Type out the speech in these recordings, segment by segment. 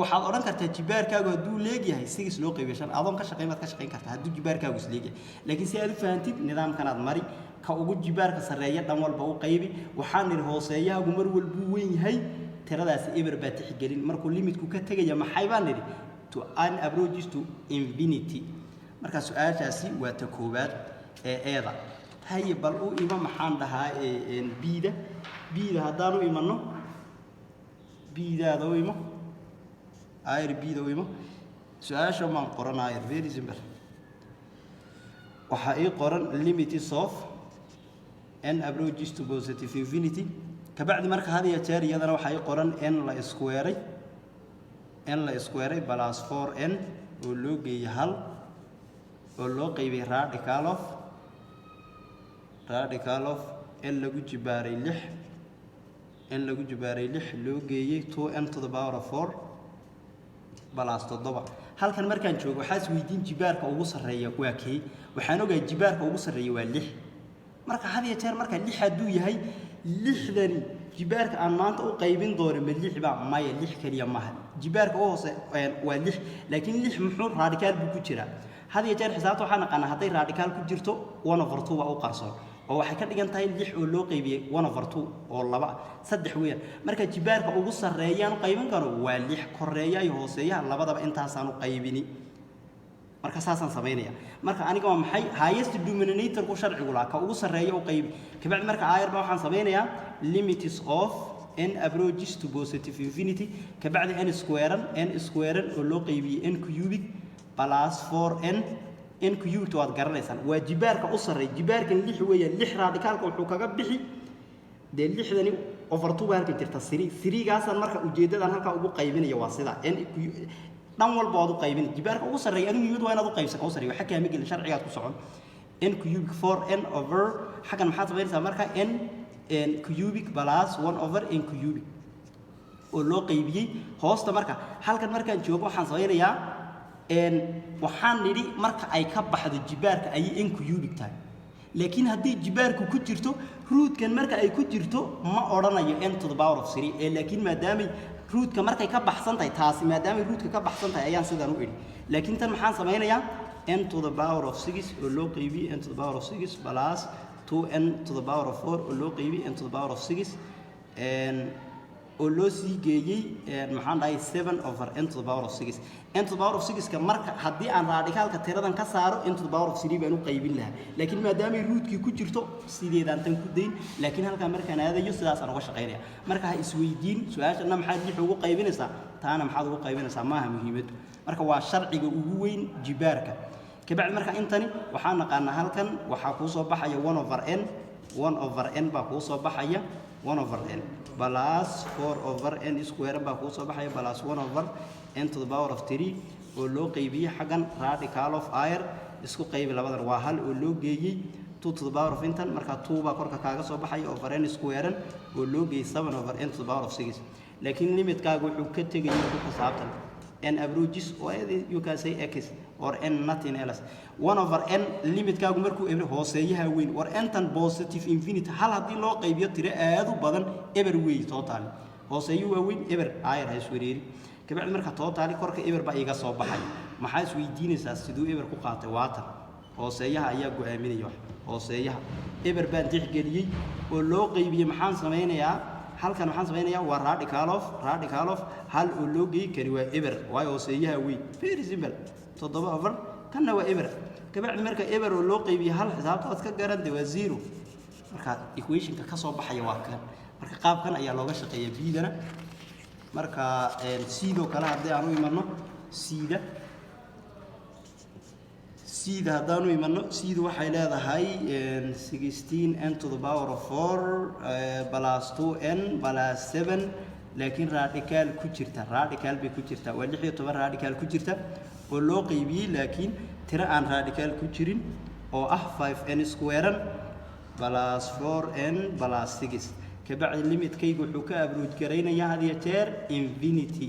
waxaad oran kartaa jibaarkaagu haduu leeyahay 6 loo qaybiyo 5 adoon ka shaqeymad ka shaqeyn kartaa haduu jibaarkaagu is leeyahay laakiin si aad u fahantin nidaamkan aad mari ka ugu jibaarka sareeya dhan walba u qaybi waxaan nir hooseeyahagu mar walba weyn yahay tiradaas eber baa tixgelin markuu limitku ka tagaya maxay baan niri to an approaches to infinity marka su'aashaasi waa ta koobaad eeda hay bal u ima maxaan dhahaa bida hadaan u imano bidaada u imo ayr bida u imo su'aasha ma qoranayo very simple waxa ay qoran limits of n approaches to positive infinity kabacdi marka hadiya jeer iyadana waxa ay qoran n la square plus 4n oo loo geeyay hal oo loo qaybay radical of n lagu jibaaray 6 loo geeyay 2n to the power of 4 plus 7 halkan markaan joogo waxa is weydiin jibaarka ugu sareeya waa kee waxaan ogahay jibaarka ugu sareeya waa 6 marka hadiya jeer marka 6 haduu yahay 6dani jibaarka aan maanta u qaybin doono ma 6 ba maya 6 kaliya maaha jibaarka oo hoose waa 6 laakiin 6 muxuu radical ku jira hadiya jeer xisaabta waxaan aqaan haday radical ku jirto 1/2 waa u qarsoon oo waxay ka dhigan tahay 6 oo loo qaybiyay 1/2 oo 2 3 weeyaan marka jibaarka ugu sareeyaan qaybin karo waa 6 koreeya iyo hooseeya labadaba intaas aan u qaybini marka saasan sameeynaya marka aniga waa maxay highest denominator ku sharcigu la ka ugu sareeyo u qayb kabacdi marka ayar baa waxaan sameeynaya limits of n approaches to positive infinity kabacdi n square oo loo qaybiyay n cubic plus 4n n cubic waad garanaysan waa jibaarka u sareeyo jibaarkan 6 weeyaan 6 radicalka wuxuu kaga bixi de 6dani over 2 halka jirta 3 gaasan marka ujeedadan halka ugu qaybinaya waa sida n dhan walba wadu qaybin jibaarka ugu sareeyo anigu yimid waa inaad u qaybsan oo sareeyo waxa ka mid sharciga ku socon n cubic 4n over xagan maxaa sameynaysaa marka n cubic plus 1 over n cubic oo loo qaybiyay hoosta marka halkan markaan joogo waxaan sameynayaa waxaan nidi marka ay ka baxdo jibaarka ay n cubic tahay laakiin hadii jibaarku ku jirto rootkan marka ay ku jirto ma oranayo n to the power of 3 laakiin maadaama root-ka markay ka baxsan tahay taasi maadaama root-ka ka baxsan tahay ayaan sidaan u iri laakiin tan maxaan sameeynayaa n to the power of 6 oo loo qaybiyay n to the power of 6 plus 2n to the power of 4 oo loo qaybiyay n to the power of 6 oo loo sii geeyay maxaan dhahay 7 over n to the power of 6 n to the power of 6 ka marka hadii aan radicalka tiradan ka saaro n to the power of 3 baan u qaybin lahaa laakiin maadaama root-kii ku jirto sideedaan tan ku deyn laakiin halka markaan aadayo sidaas aan uga shaqeynaya marka ha isweydiin su'aashana maxaad lix ugu qaybinaysaa taana maxaad ugu qaybinaysaa maaha muhiimad marka waa sharciga ugu weyn jibaarka kabacdi marka intani waxaan naqaanaa halkan waxa ku soo baxaya 1 over n baa ku soo baxaya 1 over n plus 4 over n square baa ku soo baxaya plus 1 over n to the power of 3 oo loo qaybiyay xagan radical of r isku qayb labadan waa hal oo loo geeyay 2 to the power of intan marka 2 baa korka kaaga soo baxay over n square oo loo geeyay 7 over n to the power of 6 laakiin limit kaaga wuxuu ka tagay ku xisaabtan n approaches or you can say x or n nothing else 1 over n limit kaagu markuu eber hooseeyaha weyn war intan positive infinity hal hadii loo qaybiyo tire aad u badan eber weey total hooseeyu waa weyn eber ayar hay iswereeri kabacdi marka total korka eber ba iga soo baxay maxaa is weydiinaysaa sidoo eber ku qaatay waatan hooseeyaha ayaa go'aaminaya hooseeyaha eber baan tixgeliyay oo loo qaybiyay maxaan sameynayaa halkan waxaan sameynayaa waa radical of hal oo loo geey kari waa eber way hooseeyaha weyn very simple 7 over kana waa eber kabacdi marka eber oo loo qaybiyay hal xisaabta aad ka garanday waa 0 marka equation-ka ka soo baxaya waa kan marka qaabkan ayaa looga shaqeeyaa bidana marka sidoo kale hadii aan u imano sida hadaan u imano sida waxay leedahay 16 n to the power of 4 plus 2n plus 7 laakiin radical ku jirta radical bay ku jirta waa 16 radical ku jirta oo loo qaybiyay laakiin tira aan radical ku jirin oo ah 5n square plus 4n plus 6 kabacdi limit-kaygu wuxuu ka approach gareynayaa hadiya jeer infinity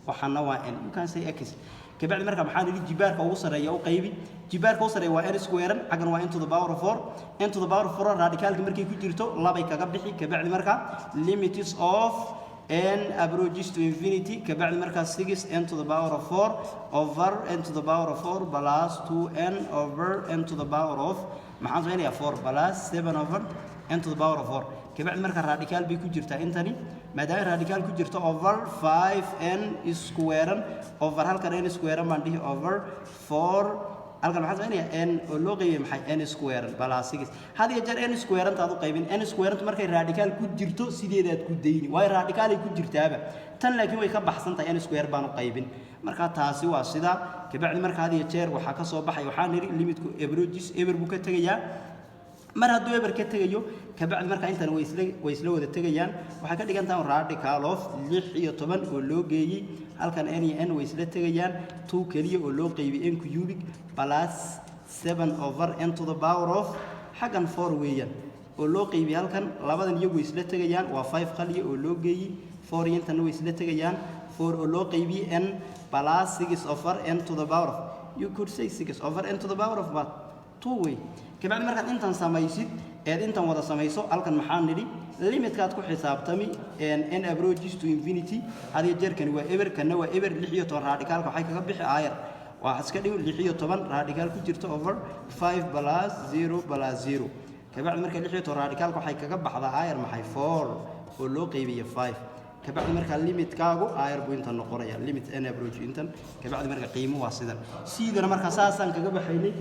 waxana waa n you can say x kabacdi marka maxaan yiri jibaarka ugu sareeya u qaybi jibaarka ugu sareeya waa n square xagan waa n to the power of 4 n to the power of 4 radicalka markay ku jirto labay kaga bixi kabacdi marka limits of n approaches to infinity kabacdi markaas 6n to the power of 4 over n to the power of 4 plus 2n over n to the power of maxaan samaynayaa 4 plus 7 over n to the power of 4 kabacdi marka radical bay ku jirtaa intani maadaama radical ku jirto over 5n square over halkan n square baan dhihi over 4 halkan maxaa samaynayaa n oo loo qeybiyay maxay n square plus 6 had iyo jeer n square taad u qaybin n square markay radical ku jirto sideedaad ku dayni way radical ay ku jirtaaba tan laakiin way ka baxsan tahay n square baan u qaybin marka taasi waa sida kabacdi marka had iyo jeer waxa ka soo baxay waxaan niri limitku averages ever buu ka tagayaa mar hadduu ever ka tagayo kabacdi marka intan way isla wada tagayaan waxa ka dhigan tahay radical of 6 iyo 10 oo loo geeyay halkan n iyo n way isla tagayaan 2 kaliya oo loo qaybiyay n cubic plus 7 over n to the power of xagan 4 weeyaan oo loo qaybiyay halkan labadan iyagu isla tagayaan waa 5 kaliya oo loo geeyay 4 intan way isla tagayaan 4 oo loo qaybiyay n plus 6 over n to the power of you could say 6 over n to the power of but 2 way kabacdi markaad intan samaysid eed intan wada samayso halkan maxaan nidhi limitkaad ku xisaabtami n approaches to infinity hadiyo jeerkani waa eber kana waa eber 6 iyo 10 radicalka waxay kaga bixi aayar waa iska dhigo 6 iyo 10 radical ku jirto over 5 plus 0 plus 0 kabacdi marka 6 iyo 10 radicalka waxay kaga baxdaa aayar maxay 4 oo loo qaybiyo 5 kabacdi marka limitkaagu aayar buu intan noqonaya limit n approach intan kabacdi marka qiimo waa sidan sidana marka saasaan kaga baxaynay